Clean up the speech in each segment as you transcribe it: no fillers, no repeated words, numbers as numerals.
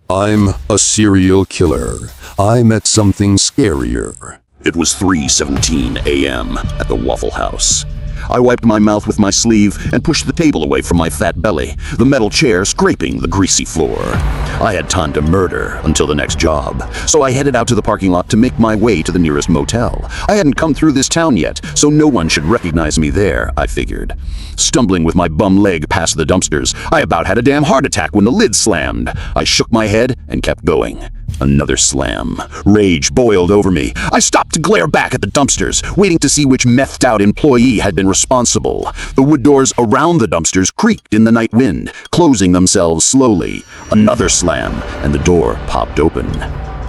I'm a serial killer. I met something scarier. It was 3:17 a.m. at the Waffle House. I wiped my mouth with my sleeve and pushed the table away from my fat belly, the metal chair scraping the greasy floor. I had time to murder until the next job, so I headed out to the parking lot to make my way to the nearest motel. I hadn't come through this town yet, so no one should recognize me there, I figured. Stumbling with my bum leg past the dumpsters, I about had a damn heart attack when the lid slammed. I shook my head and kept going. Another slam. Rage boiled over me. I stopped to glare back at the dumpsters, waiting to see which methed-out employee had been responsible. The wood doors around the dumpsters creaked in the night wind, closing themselves slowly. Another slam, and the door popped open.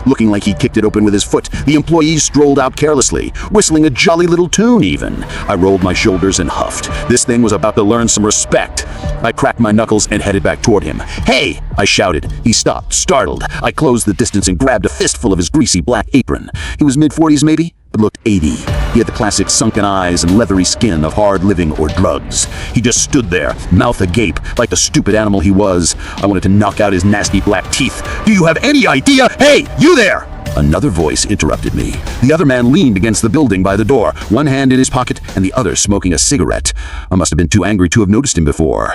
Looking like he kicked it open with his foot, the employee strolled out carelessly, whistling a jolly little tune even. I rolled my shoulders and huffed. This thing was about to learn some respect. I cracked my knuckles and headed back toward him. "Hey!" I shouted. He stopped, startled. I closed the distance and grabbed a fistful of his greasy black apron. He was mid-40s maybe, but looked 80. He had the classic sunken eyes and leathery skin of hard living or drugs. He just stood there, mouth agape, like the stupid animal he was. I wanted to knock out his nasty black teeth. "Do you have any idea? Hey, you there!" Another voice interrupted me. The other man leaned against the building by the door, one hand in his pocket and the other smoking a cigarette. I must have been too angry to have noticed him before.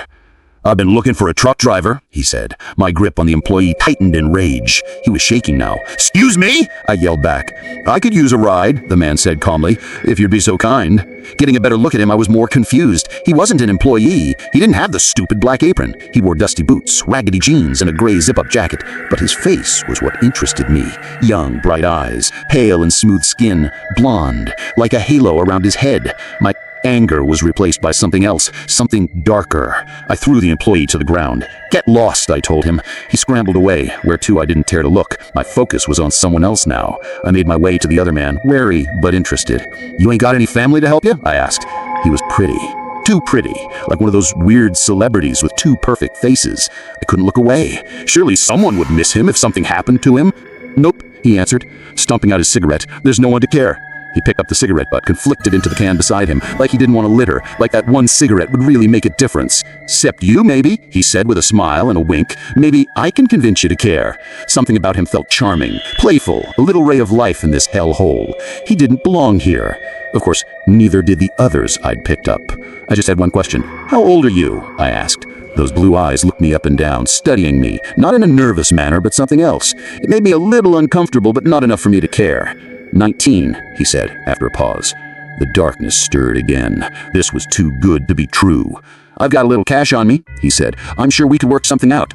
"I've been looking for a truck driver," he said. My grip on the employee tightened in rage. He was shaking now. "Excuse me?" I yelled back. "I could use a ride," the man said calmly, "if you'd be so kind." Getting a better look at him, I was more confused. He wasn't an employee. He didn't have the stupid black apron. He wore dusty boots, raggedy jeans, and a gray zip-up jacket. But his face was what interested me. Young, bright eyes, pale and smooth skin, blonde, like a halo around his head. My anger was replaced by something else, something darker. I threw the employee to the ground. "Get lost," I told him. He scrambled away, where to I didn't dare to look. My focus was on someone else now. I made my way to the other man, wary but interested. "You ain't got any family to help you?" I asked. He was pretty. Too pretty, like one of those weird celebrities with two perfect faces. I couldn't look away. Surely someone would miss him if something happened to him. "Nope," he answered, stomping out his cigarette. "There's no one to care." He picked up the cigarette butt and flicked it into the can beside him, like he didn't want to litter, like that one cigarette would really make a difference. "Except you, maybe," he said with a smile and a wink. "Maybe I can convince you to care." Something about him felt charming, playful, a little ray of life in this hellhole. He didn't belong here. Of course, neither did the others I'd picked up. I just had one question. "How old are you?" I asked. Those blue eyes looked me up and down, studying me, not in a nervous manner, but something else. It made me a little uncomfortable, but not enough for me to care. 19, he said, after a pause. The darkness stirred again. This was too good to be true. "I've got a little cash on me," he said. "I'm sure we could work something out."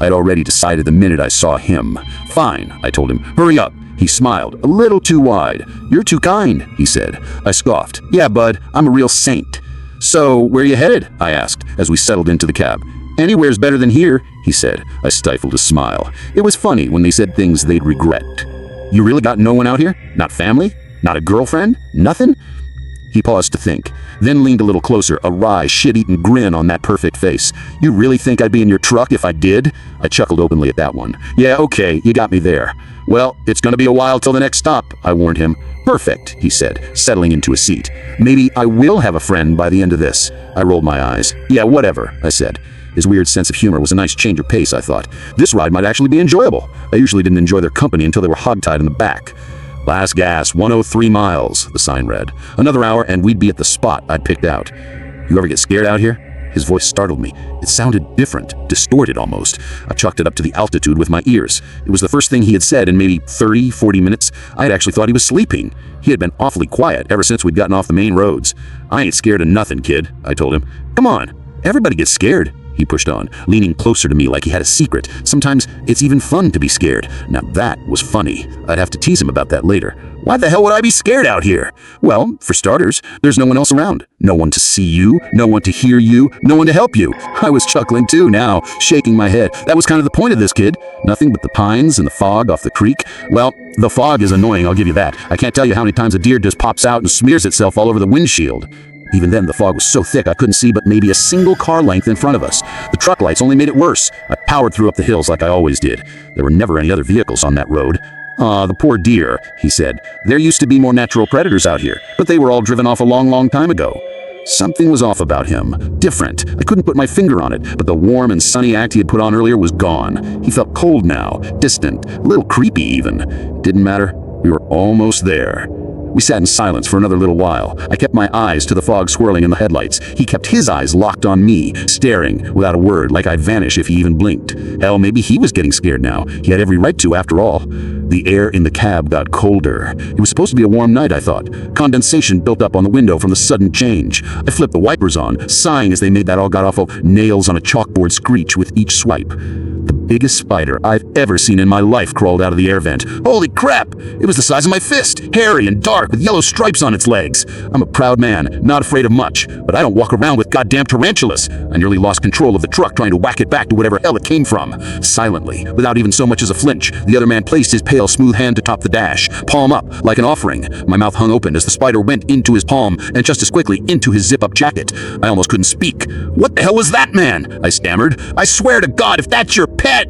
I'd already decided the minute I saw him. "Fine," I told him. "Hurry up." He smiled, a little too wide. "You're too kind," he said. I scoffed. "Yeah, bud, I'm a real saint." "So, where you headed?" I asked, as we settled into the cab. "Anywhere's better than here," he said. I stifled a smile. It was funny when they said things they'd regret. "You really got no one out here? Not family? Not a girlfriend? Nothing?" He paused to think, then leaned a little closer, a wry, shit-eaten grin on that perfect face. "You really think I'd be in your truck if I did?" I chuckled openly at that one. "Yeah, okay, you got me there." "Well, it's gonna be a while till the next stop," I warned him. "Perfect," he said, settling into a seat. "Maybe I will have a friend by the end of this." I rolled my eyes. "Yeah, whatever," I said. His weird sense of humor was a nice change of pace, I thought. This ride might actually be enjoyable. I usually didn't enjoy their company until they were hogtied in the back. "Last gas, 103 miles, the sign read. Another hour and we'd be at the spot I'd picked out. "You ever get scared out here?" His voice startled me. It sounded different, distorted almost. I chalked it up to the altitude with my ears. It was the first thing he had said in maybe 30, 40 minutes. I had actually thought he was sleeping. He had been awfully quiet ever since we'd gotten off the main roads. "I ain't scared of nothing, kid," I told him. "Come on, everybody gets scared," he pushed on, leaning closer to me like he had a secret. "Sometimes it's even fun to be scared." Now that was funny. I'd have to tease him about that later. "Why the hell would I be scared out here?" "Well, for starters, there's no one else around. No one to see you, no one to hear you, no one to help you." I was chuckling too now, shaking my head. That was kind of the point of this, kid. Nothing but the pines and the fog off the creek. Well, the fog is annoying, I'll give you that. I can't tell you how many times a deer just pops out and smears itself all over the windshield. Even then, the fog was so thick I couldn't see but maybe a single car length in front of us. The truck lights only made it worse. I powered through up the hills like I always did. There were never any other vehicles on that road. "Ah, the poor deer," he said. "There used to be more natural predators out here, but they were all driven off a long, long time ago." Something was off about him. Different. I couldn't put my finger on it, but the warm and sunny act he had put on earlier was gone. He felt cold now, distant, a little creepy even. It didn't matter. We were almost there. We sat in silence for another little while. I kept my eyes to the fog swirling in the headlights. He kept his eyes locked on me, staring without a word, like I'd vanish if he even blinked. Hell, maybe he was getting scared now. He had every right to, after all. The air in the cab got colder. It was supposed to be a warm night, I thought. Condensation built up on the window from the sudden change. I flipped the wipers on, sighing as they made that all god-awful nails on a chalkboard screech with each swipe. The biggest spider I've ever seen in my life crawled out of the air vent. Holy crap! It was the size of my fist, hairy and dark with yellow stripes on its legs. I'm a proud man, not afraid of much, but I don't walk around with goddamn tarantulas. I nearly lost control of the truck trying to whack it back to whatever hell it came from. Silently, without even so much as a flinch, the other man placed his pale, smooth hand to top the dash, palm up, like an offering. My mouth hung open as the spider went into his palm and just as quickly into his zip-up jacket. I almost couldn't speak. What the hell was that, man? I stammered. I swear to God, if that's your pet!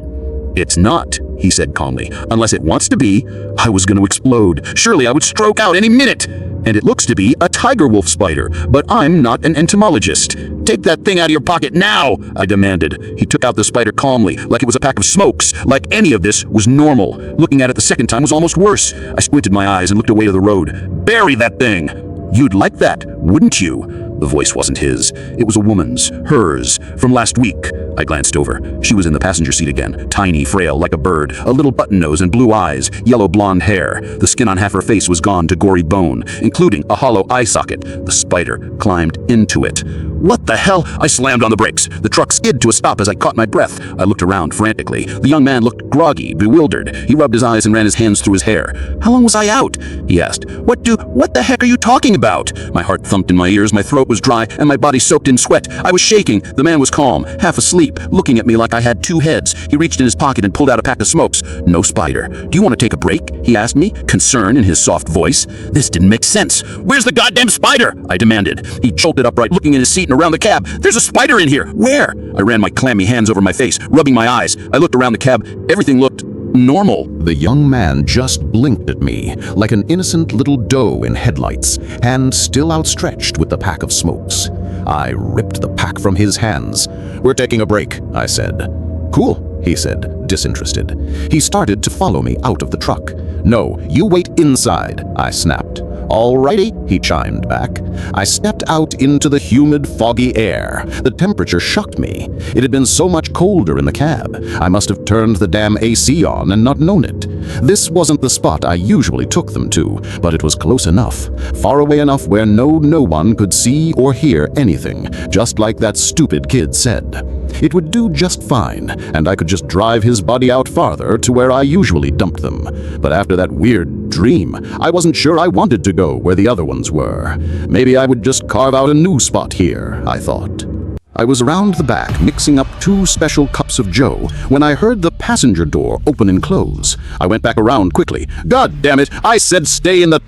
It's not, he said calmly. Unless it wants to be. I was going to explode. Surely I would stroke out any minute. And it looks to be a tiger wolf spider, but I'm not an entomologist. Take that thing out of your pocket now, I demanded. He took out the spider calmly, like it was a pack of smokes, like any of this was normal. Looking at it the second time was almost worse. I squinted my eyes and looked away to the road. Bury that thing! You'd like that, wouldn't you? The voice wasn't his. It was a woman's, hers, from last week. I glanced over. She was in the passenger seat again, tiny, frail, like a bird, a little button nose and blue eyes, yellow blonde hair. The skin on half her face was gone to gory bone, including a hollow eye socket. The spider climbed into it. What the hell? I slammed on the brakes. The truck skid to a stop as I caught my breath. I looked around frantically. The young man looked groggy, bewildered. He rubbed his eyes and ran his hands through his hair. How long was I out? He asked. What the heck are you talking about? My heart thumped in my ears, my throat was dry, and my body soaked in sweat. I was shaking. The man was calm, half asleep, looking at me like I had two heads. He reached in his pocket and pulled out a pack of smokes. No spider. Do you want to take a break? He asked me, concern in his soft voice. This didn't make sense. Where's the goddamn spider? I demanded. He jolted upright, looking in his seat and around the cab. There's a spider in here. Where? I ran my clammy hands over my face, rubbing my eyes. I looked around the cab. Everything looked normal. The young man just blinked at me like an innocent little doe in headlights, hand still outstretched with the pack of smokes. I ripped the pack from his hands. "We're taking a break," I said. "Cool," he said, disinterested. He started to follow me out of the truck. "No, you wait inside," I snapped. "Alrighty," he chimed back. I stepped out into the humid, foggy air. The temperature shocked me. It had been so much colder in the cab. I must have turned the damn AC on and not known it. This wasn't the spot I usually took them to, but it was close enough. Far away enough where no one could see or hear anything, just like that stupid kid said. It would do just fine, and I could just drive his body out farther to where I usually dumped them. But after that weird dream, I wasn't sure I wanted to go where the other ones were. Maybe I would just carve out a new spot here, I thought. I was around the back, mixing up 2 special cups of joe, when I heard the passenger door open and close. I went back around quickly. God damn it, I said stay in the...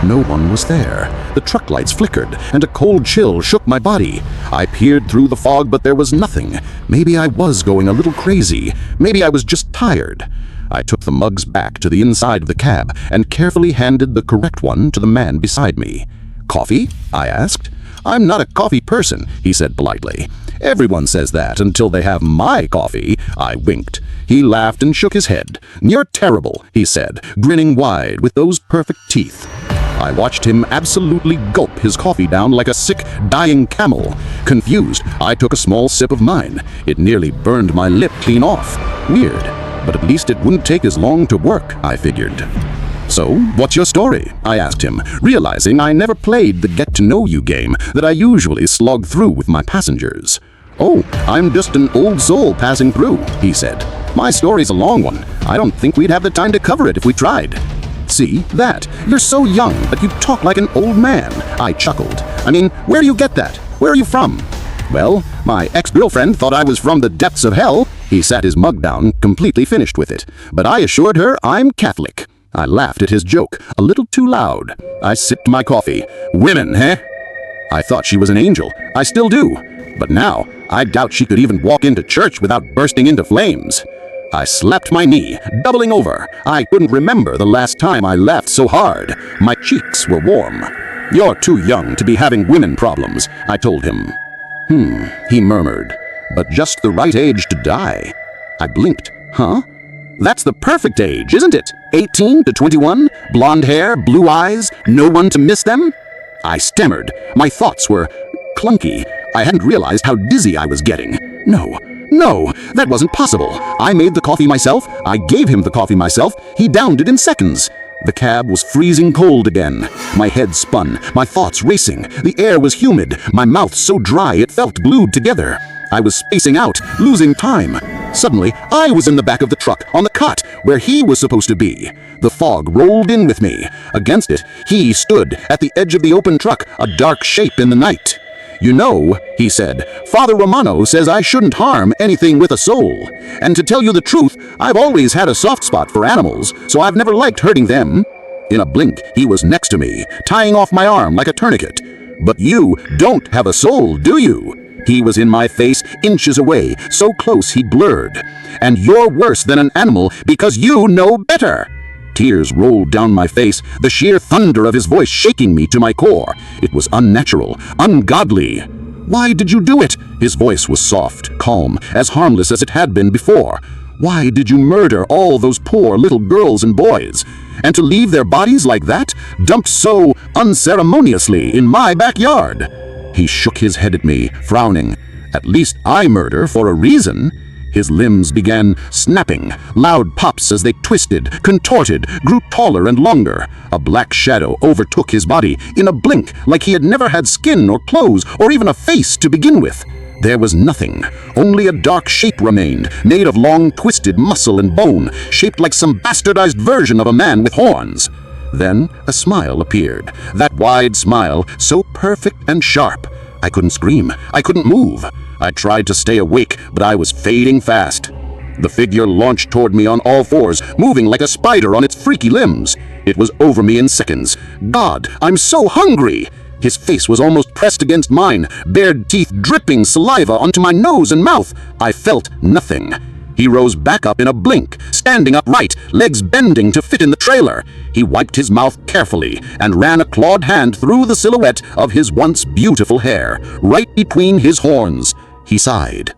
No one was there. The truck lights flickered, and a cold chill shook my body. I peered through the fog, but there was nothing. Maybe I was going a little crazy. Maybe I was just tired. I took the mugs back to the inside of the cab and carefully handed the correct one to the man beside me. "Coffee?" I asked. "I'm not a coffee person," he said politely. "Everyone says that until they have my coffee," I winked. He laughed and shook his head. "You're terrible," he said, grinning wide with those perfect teeth. I watched him absolutely gulp his coffee down like a sick, dying camel. Confused, I took a small sip of mine. It nearly burned my lip clean off. Weird, but at least it wouldn't take as long to work, I figured. "So, what's your story?" I asked him, realizing I never played the get-to-know-you game that I usually slog through with my passengers. "Oh, I'm just an old soul passing through," he said. "My story's a long one. I don't think we'd have the time to cover it if we tried." "See, that? You're so young, but you talk like an old man," I chuckled. "I mean, where do you get that? Where are you from?" "Well, my ex-girlfriend thought I was from the depths of hell." He sat his mug down, completely finished with it. "But I assured her I'm Catholic." I laughed at his joke, a little too loud. I sipped my coffee. "Women, eh?" I thought she was an angel. I still do. But now, I doubt she could even walk into church without bursting into flames. I slapped my knee, doubling over. I couldn't remember the last time I laughed so hard. My cheeks were warm. "You're too young to be having women problems," I told him. He murmured, "But just the right age to die." I blinked. "Huh? That's the perfect age, isn't it? 18 to 21, blonde hair, blue eyes, no one to miss them?" I stammered. My thoughts were clunky. I hadn't realized how dizzy I was getting. No, that wasn't possible. I made the coffee myself. I gave him the coffee myself. He downed it in seconds. The cab was freezing cold again. My head spun, my thoughts racing. The air was humid, my mouth so dry it felt glued together. I was spacing out, losing time. Suddenly, I was in the back of the truck, on the cot, where he was supposed to be. The fog rolled in with me. Against it, he stood, at the edge of the open truck, a dark shape in the night. "You know," he said, "Father Romano says I shouldn't harm anything with a soul. And to tell you the truth, I've always had a soft spot for animals, so I've never liked hurting them." In a blink, he was next to me, tying off my arm like a tourniquet. "But you don't have a soul, do you?" He was in my face, inches away, so close he blurred. "And you're worse than an animal because you know better." Tears rolled down my face, the sheer thunder of his voice shaking me to my core. It was unnatural, ungodly. "Why did you do it?" His voice was soft, calm, as harmless as it had been before. "Why did you murder all those poor little girls and boys? And to leave their bodies like that, dumped so unceremoniously in my backyard?" He shook his head at me, frowning. "At least I murder for a reason." His limbs began snapping, loud pops as they twisted, contorted, grew taller and longer. A black shadow overtook his body in a blink, like he had never had skin or clothes or even a face to begin with. There was nothing. Only a dark shape remained, made of long twisted muscle and bone, shaped like some bastardized version of a man with horns. Then a smile appeared, that wide smile, so perfect and sharp. I couldn't scream. I couldn't move. I tried to stay awake, but I was fading fast. The figure launched toward me on all fours, moving like a spider on its freaky limbs. It was over me in seconds. God, I'm so hungry! His face was almost pressed against mine, bared teeth dripping saliva onto my nose and mouth. I felt nothing. He rose back up in a blink, standing upright, legs bending to fit in the trailer. He wiped his mouth carefully and ran a clawed hand through the silhouette of his once beautiful hair, right between his horns. He sighed.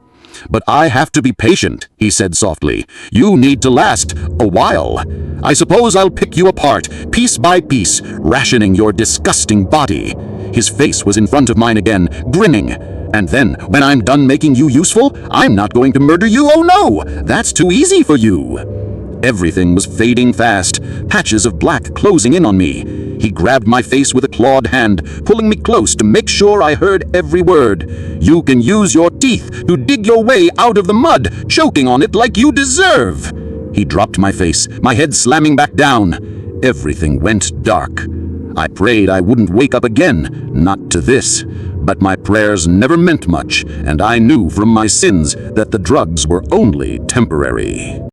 "But I have to be patient," he said softly. "You need to last a while. I suppose I'll pick you apart, piece by piece, rationing your disgusting body." His face was in front of mine again, grinning. "And then, when I'm done making you useful, I'm not going to murder you, oh no! That's too easy for you." Everything was fading fast, patches of black closing in on me. He grabbed my face with a clawed hand, pulling me close to make sure I heard every word. "You can use your teeth to dig your way out of the mud, choking on it like you deserve." He dropped my face, my head slamming back down. Everything went dark. I prayed I wouldn't wake up again, not to this. But my prayers never meant much, and I knew from my sins that the drugs were only temporary.